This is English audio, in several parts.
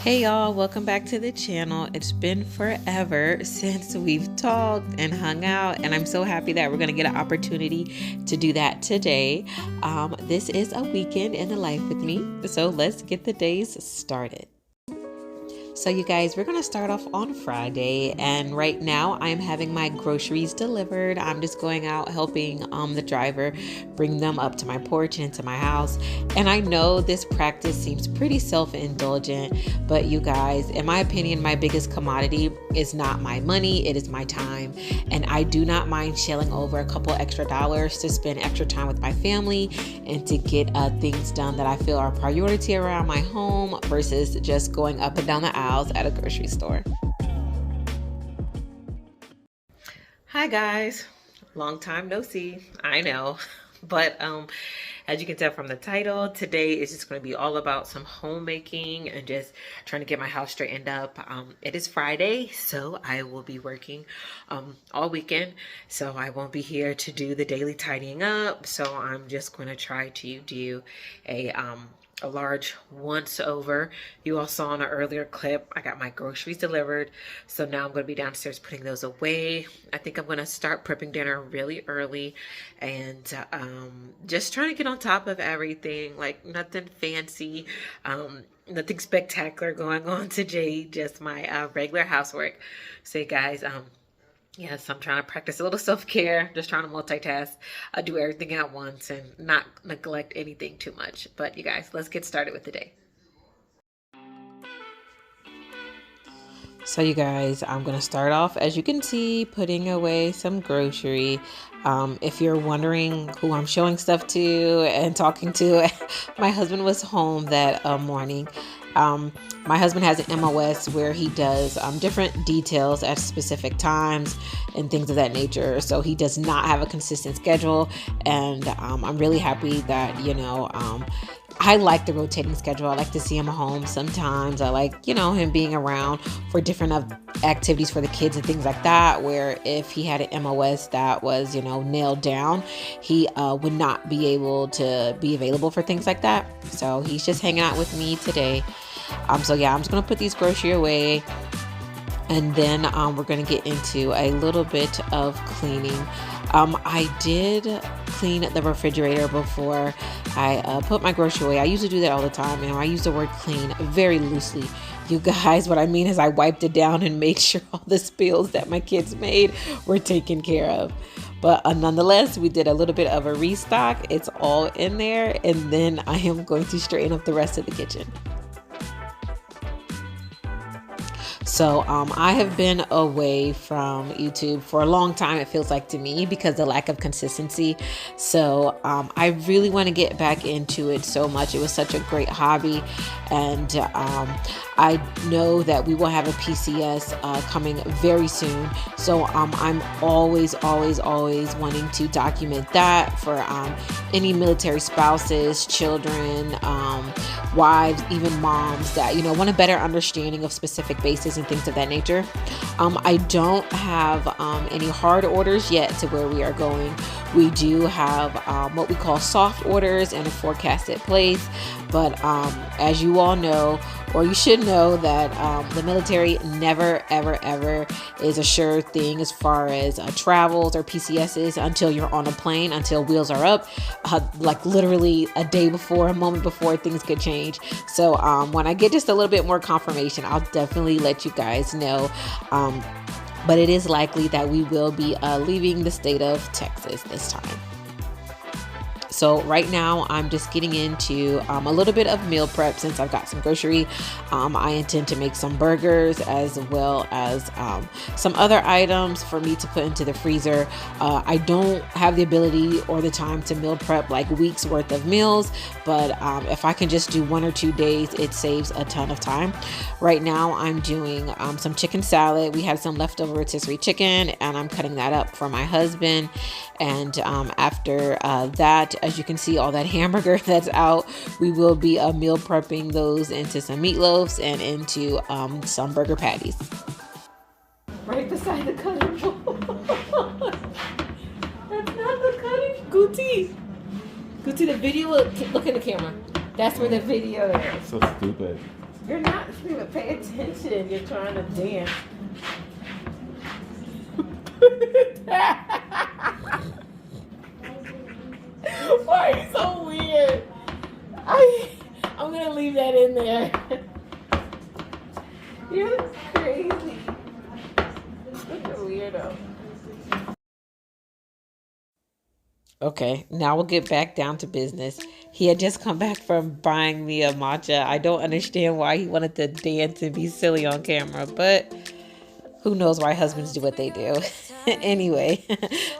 Hey y'all, welcome back to the channel. It's been forever since we've talked and hung out, and I'm so happy that we're going to get an opportunity to do that today. This is a weekend in the life with me, so let's get the days started. So you guys, we're going to start off on Friday, and right now I'm having my groceries delivered. I'm just going out helping the driver bring them up to my porch and into my house. And I know this practice seems pretty self-indulgent, but you guys, in my opinion, my biggest commodity is not my money, it is my time. And I do not mind shelling over a couple extra dollars to spend extra time with my family and to get things done that I feel are a priority around my home versus just going up and down the aisles at a grocery store. Hi guys, long time no see, I know, but as you can tell from the title, today is just going to be all about some homemaking and just trying to get my house straightened up. It is Friday, so I will be working all weekend, so I won't be here to do the daily tidying up. So I'm just going to try to do a large once over. You all saw in an earlier clip, I got my groceries delivered. So now I'm going to be downstairs putting those away. I think I'm going to start prepping dinner really early and just trying to get on top of everything. Like nothing fancy, nothing spectacular going on today, just my regular housework. So you guys, yes, I'm trying to practice a little self-care, just trying to multitask, do everything at once and not neglect anything too much. But you guys, let's get started with the day. So you guys, I'm going to start off, as you can see, putting away some grocery. If you're wondering who I'm showing stuff to and talking to, my husband was home that morning. My husband has an MOS where he does different details at specific times and things of that nature. So he does not have a consistent schedule. And I'm really happy that, I like the rotating schedule. I like to see him home sometimes. I like, him being around for different activities for the kids and things like that, where if he had an MOS that was, nailed down, he would not be able to be available for things like that. So he's just hanging out with me today. So yeah, I'm just going to put these groceries away. And then we're going to get into a little bit of cleaning. I did clean the refrigerator before I put my grocery away. I usually do that all the time. I use the word clean very loosely. You guys, what I mean is I wiped it down and made sure all the spills that my kids made were taken care of. But nonetheless, we did a little bit of a restock. It's all in there. And then I am going to straighten up the rest of the kitchen. So I have been away from YouTube for a long time, it feels like to me, because of the lack of consistency. So I really want to get back into it so much. It was such a great hobby. And I know that we will have a PCS coming very soon. So I'm always wanting to document that for any military spouses, children, wives, even moms that, want a better understanding of specific bases and things of that nature. I don't have any hard orders yet to where we are going. We do have what we call soft orders and a forecasted place. But as you all know, or you should know, that the military never, ever is a sure thing as far as travels or PCSs until you're on a plane, until wheels are up, like literally a day before, a moment before, things could change. So when I get just a little bit more confirmation, I'll definitely let you guys know. But it is likely that we will be leaving the state of Texas this time. So right now I'm just getting into a little bit of meal prep since I've got some grocery. I intend to make some burgers as well as some other items for me to put into the freezer. I don't have the ability or the time to meal prep like weeks worth of meals, but if I can just do 1 or 2 days, it saves a ton of time. Right now I'm doing some chicken salad. We had some leftover rotisserie chicken and I'm cutting that up for my husband. And after that, as you can see, all that hamburger that's out, we will be meal prepping those into some meatloafs and into some burger patties. Right beside the cutting board. That's not the cutting. Guti, the video, look at the camera. That's where the video is. So stupid. You're not screaming. Pay attention. You're trying to dance. Why are you so weird? I'm gonna leave that in there. You're crazy. Such a weirdo. Okay, now we'll get back down to business. He had just come back from buying me a matcha. I don't understand why he wanted to dance and be silly on camera, but who knows why husbands do what they do. Anyway,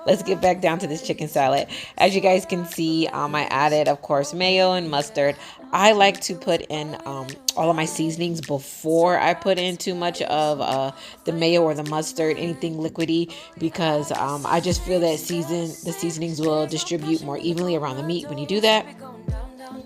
let's get back down to this chicken salad. As you guys can see, I added, of course, mayo and mustard. I like to put in all of my seasonings before I put in too much of the mayo or the mustard, anything liquidy, because I just feel that the seasonings will distribute more evenly around the meat when you do that.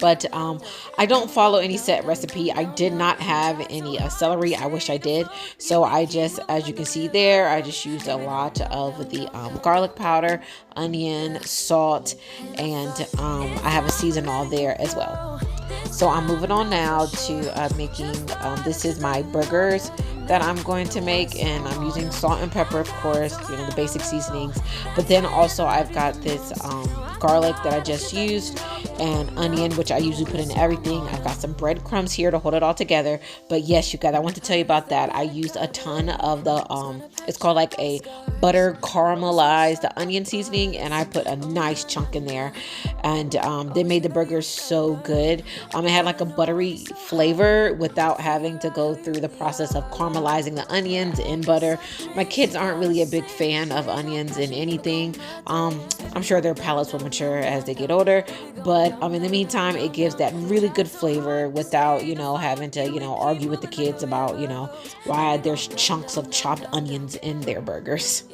But I don't follow any set recipe. I did not have any celery. I wish I did. So I just, as you can see there, I just used a lot of the garlic powder, onion, salt, and I have a seasonal there as well. So I'm moving on now to making, this is my burgers that I'm going to make, and I'm using salt and pepper, of course, the basic seasonings. But then also I've got this garlic that I just used, and onion, which I usually put in everything. I've got some breadcrumbs here to hold it all together. But yes, you guys, I want to tell you about that. I used a ton of the it's called like a butter caramelized onion seasoning, and I put a nice chunk in there, and they made the burgers so good. It had like a buttery flavor without having to go through the process of caramelizing the onions in butter. My kids aren't really a big fan of onions in anything. I'm sure their palates will mature as they get older, but in the meantime, it gives that really good flavor without having to argue with the kids about why there's chunks of chopped onions in their burgers.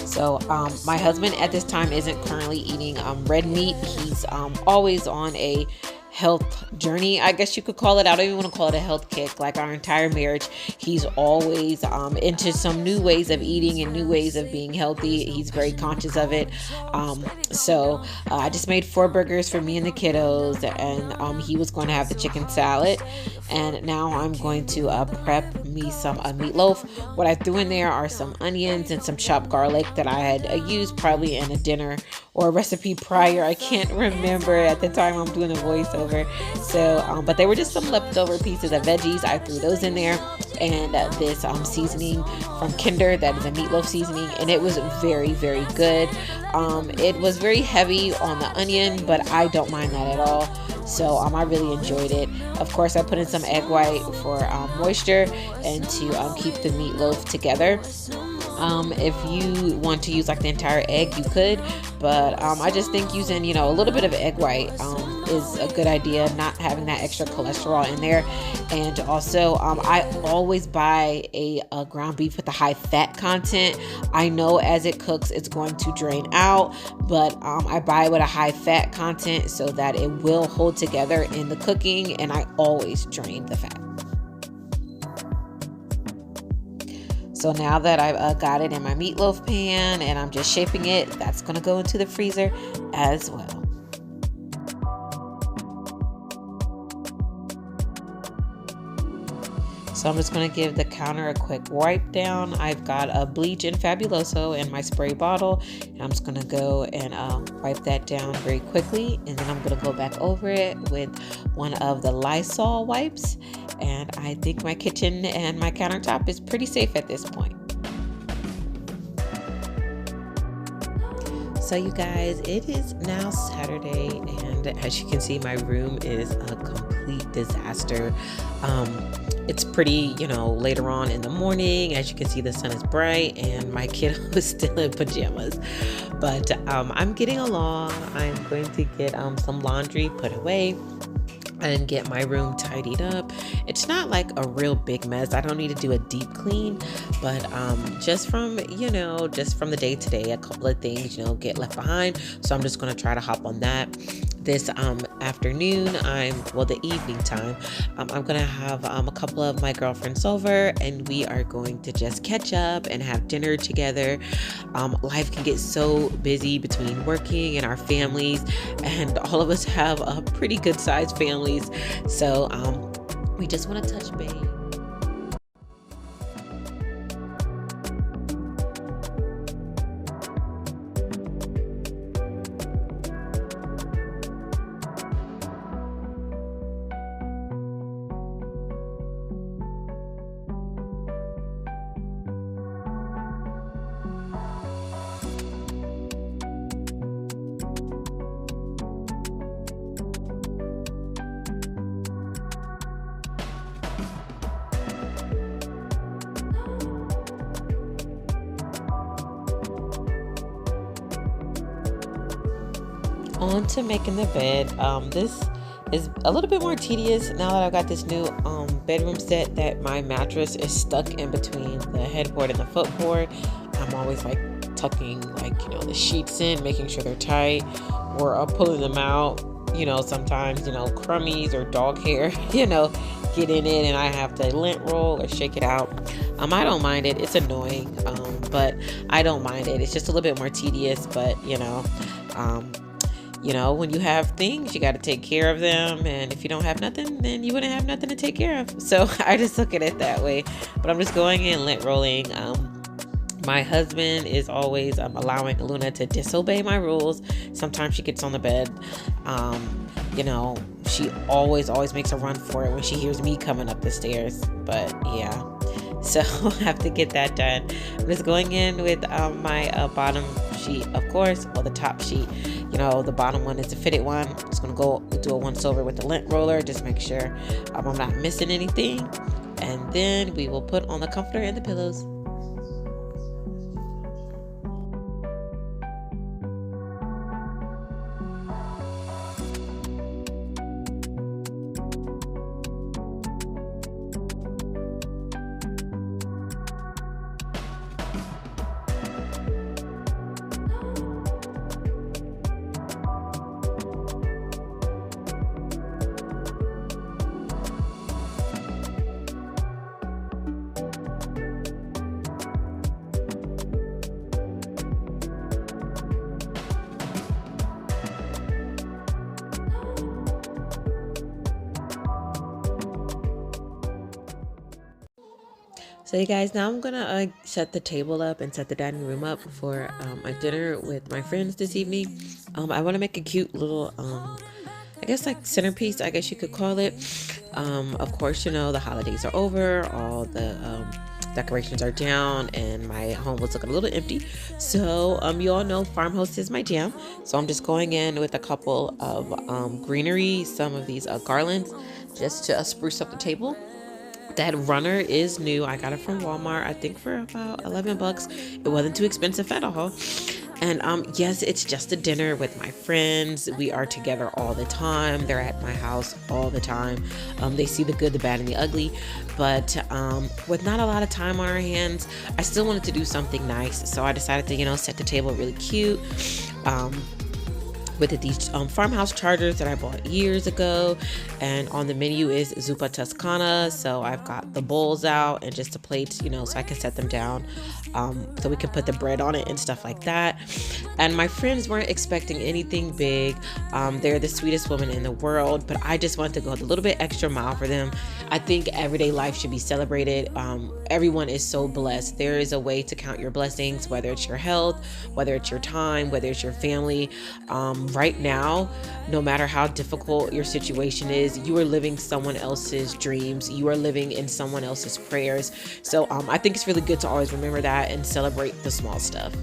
So my husband at this time isn't currently eating red meat. He's always on a health journey, I guess you could call it. I don't even want to call it a health kick. Like our entire marriage, he's always into some new ways of eating and new ways of being healthy. He's very conscious of it. So I just made 4 burgers for me and the kiddos, and he was going to have the chicken salad. And now I'm going to prep me some meatloaf. What I threw in there are some onions and some chopped garlic that I had used probably in a dinner or a recipe prior. I can't remember at the time I'm doing a voiceover. So, but they were just some leftover pieces of veggies. I threw those in there, and this seasoning from Kinder, that is a meatloaf seasoning, and it was very, very good. It was very heavy on the onion, but I don't mind that at all. So I really enjoyed it. Of course, I put in some egg white for moisture and to keep the meatloaf together. If you want to use like the entire egg, you could, but I just think using a little bit of egg white is a good idea, not having that extra cholesterol in there. And also I always buy a ground beef with a high fat content. I know as it cooks it's going to drain out, but I buy it with a high fat content so that it will hold together in the cooking, and I always drain the fat. So now that I've got it in my meatloaf pan and I'm just shaping it, that's going to go into the freezer as well. So I'm just going to give the counter a quick wipe down. I've got a bleach and Fabuloso in my spray bottle, and I'm just going to go and wipe that down very quickly, and then I'm going to go back over it with one of the Lysol wipes, and I think my kitchen and my countertop is pretty safe at this point. So you guys, it is now Saturday, and as you can see, my room is a complete disaster. It's pretty, later on in the morning. As you can see, the sun is bright and my kiddo is still in pajamas. But I'm getting along. I'm going to get some laundry put away and get my room tidied up. It's not like a real big mess. I don't need to do a deep clean, but just from the day to day, a couple of things get left behind. So I'm just going to try to hop on that this afternoon. The evening time. I'm gonna have a couple of my girlfriends over, and we are going to just catch up and have dinner together. Life can get so busy between working and our families, and all of us have a pretty good sized families. So we just want to touch base. On to making the bed. This is a little bit more tedious now that I've got this new bedroom set, that my mattress is stuck in between the headboard and the footboard. I'm always tucking the sheets in, making sure they're tight, or pulling them out. Sometimes crummies or dog hair get in it, and I have to lint roll or shake it out. I don't mind it. It's annoying, but I don't mind it. It's just a little bit more tedious, but when you have things, you got to take care of them. And if you don't have nothing, then you wouldn't have nothing to take care of. So I just look at it that way. But I'm just going in lint rolling. My husband is always allowing Luna to disobey my rules. Sometimes she gets on the bed. She always makes a run for it when she hears me coming up the stairs. But yeah. So I have to get that done. I'm just going in with my bottom sheet, of course, or the top sheet. The bottom one is the fitted one. I'm just going to go do a once over with the lint roller. Just make sure I'm not missing anything. And then we will put on the comforter and the pillows. So you guys, now I'm gonna set the table up and set the dining room up for my dinner with my friends this evening. I want to make a cute little I guess centerpiece, I guess you could call it. Of course, the holidays are over, all the decorations are down, and my home was looking a little empty. So you all know farmhouse is my jam. So I'm just going in with a couple of greenery, some of these garlands, just to spruce up the table. That runner is new. I got it from Walmart, I think for about $11. It wasn't too expensive at all. And yes, it's just a dinner with my friends. We are together all the time. They're at my house all the time. They see the good, the bad, and the ugly. But with not a lot of time on our hands, I still wanted to do something nice. So I decided to, set the table really cute. With these farmhouse chargers that I bought years ago, and on the menu is Zuppa Toscana. So I've got the bowls out and just the plates, so I can set them down, so we can put the bread on it and stuff like that. And my friends weren't expecting anything big. They're the sweetest women in the world, but I just wanted to go a little bit extra mile for them. I think everyday life should be celebrated. Everyone is so blessed. There is a way to count your blessings, whether it's your health, whether it's your time, whether it's your family. Right now, no matter how difficult your situation is, you are living someone else's dreams. You are living in someone else's prayers. So I think it's really good to always remember that and celebrate the small stuff.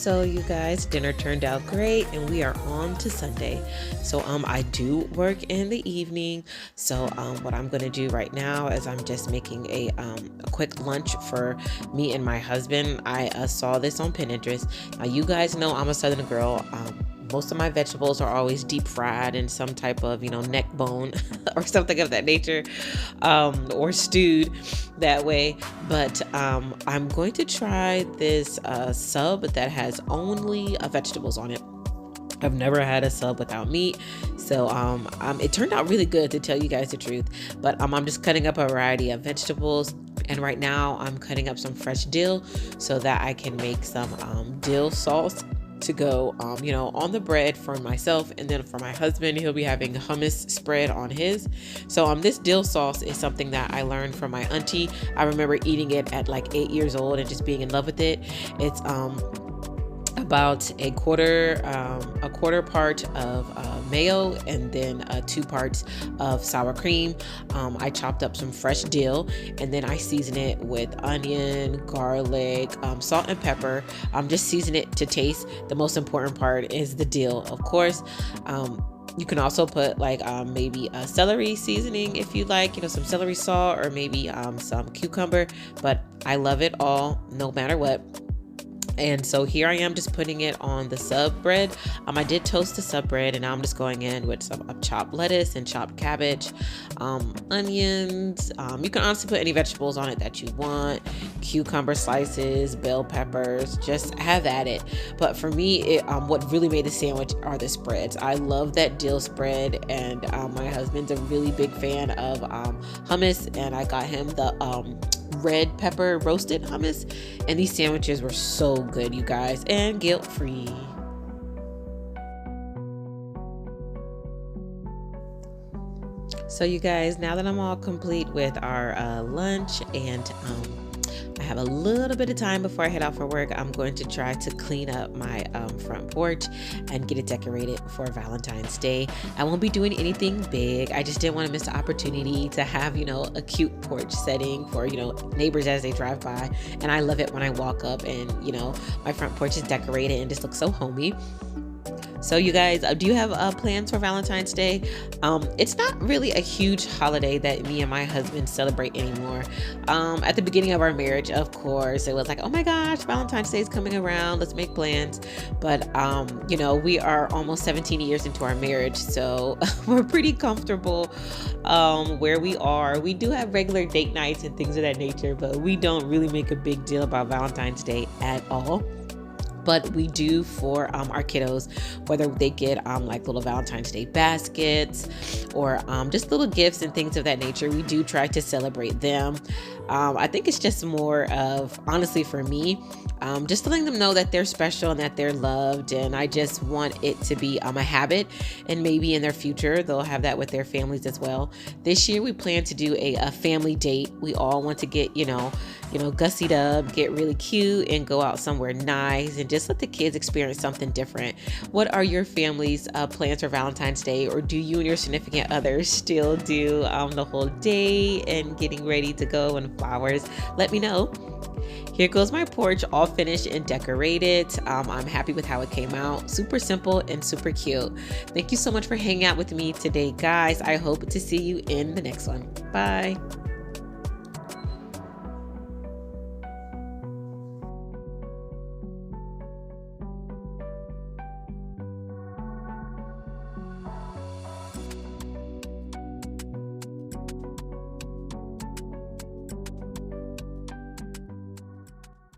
So you guys, dinner turned out great and we are on to Sunday. So I do work in the evening. So what I'm going to do right now is I'm just making a quick lunch for me and my husband. I saw this on Pinterest. Now you guys know I'm a Southern girl. Most of my vegetables are always deep fried in some type of, neck bone or something of that nature, or stewed that way. But I'm going to try this sub that has only vegetables on it. I've never had a sub without meat. So it turned out really good, to tell you guys the truth. But I'm just cutting up a variety of vegetables. And right now I'm cutting up some fresh dill so that I can make some dill sauce to go on the bread for myself, and then for my husband, he'll be having hummus spread on his. So this dill sauce is something that I learned from my auntie. I remember eating it at like 8 years old and just being in love with it. It's about a quarter part of mayo, and then 2 parts of sour cream. I chopped up some fresh dill, and then I season it with onion, garlic, salt and pepper. Just season it to taste. The most important part is the dill, of course. You can also put like maybe a celery seasoning if you like, some celery salt, or maybe some cucumber, but I love it all no matter what. And so here I am just putting it on the sub bread. I did toast the sub bread, and now I'm just going in with some chopped lettuce and chopped cabbage, onions. You can honestly put any vegetables on it that you want, cucumber slices, bell peppers, just have at it. But for me, what really made the sandwich are the spreads. I love that dill spread, and my husband's a really big fan of hummus, and I got him the red pepper roasted hummus, and these sandwiches were so good, you guys, and guilt-free. So you guys, now that I'm all complete with our lunch, and I have a little bit of time before I head out for work, I'm going to try to clean up my front porch and get it decorated for Valentine's Day. I won't be doing anything big. I just didn't want to miss the opportunity to have, a cute porch setting for, neighbors as they drive by. And I love it when I walk up and, my front porch is decorated and just looks so homey. So you guys, do you have plans for Valentine's Day? It's not really a huge holiday that me and my husband celebrate anymore. At the beginning of our marriage, of course, it was like, oh my gosh, Valentine's Day is coming around, let's make plans. But, we are almost 17 years into our marriage, so we're pretty comfortable where we are. We do have regular date nights and things of that nature, but we don't really make a big deal about Valentine's Day at all. But we do for our kiddos, whether they get like little Valentine's Day baskets or just little gifts and things of that nature. We do try to celebrate them. I think it's just more of, honestly for me, just letting them know that they're special and that they're loved. And I just want it to be a habit, and maybe in their future they'll have that with their families as well. This year we plan to do a family date. We all want to get gussied up, get really cute, and go out somewhere nice and just let the kids experience something different. What are your family's plans for Valentine's Day? Or do you and your significant others still do the whole day and getting ready to go and flowers? Let me know. Here goes my porch, all finished and decorated. I'm happy with how it came out. Super simple and super cute. Thank you so much for hanging out with me today, guys. I hope to see you in the next one. Bye.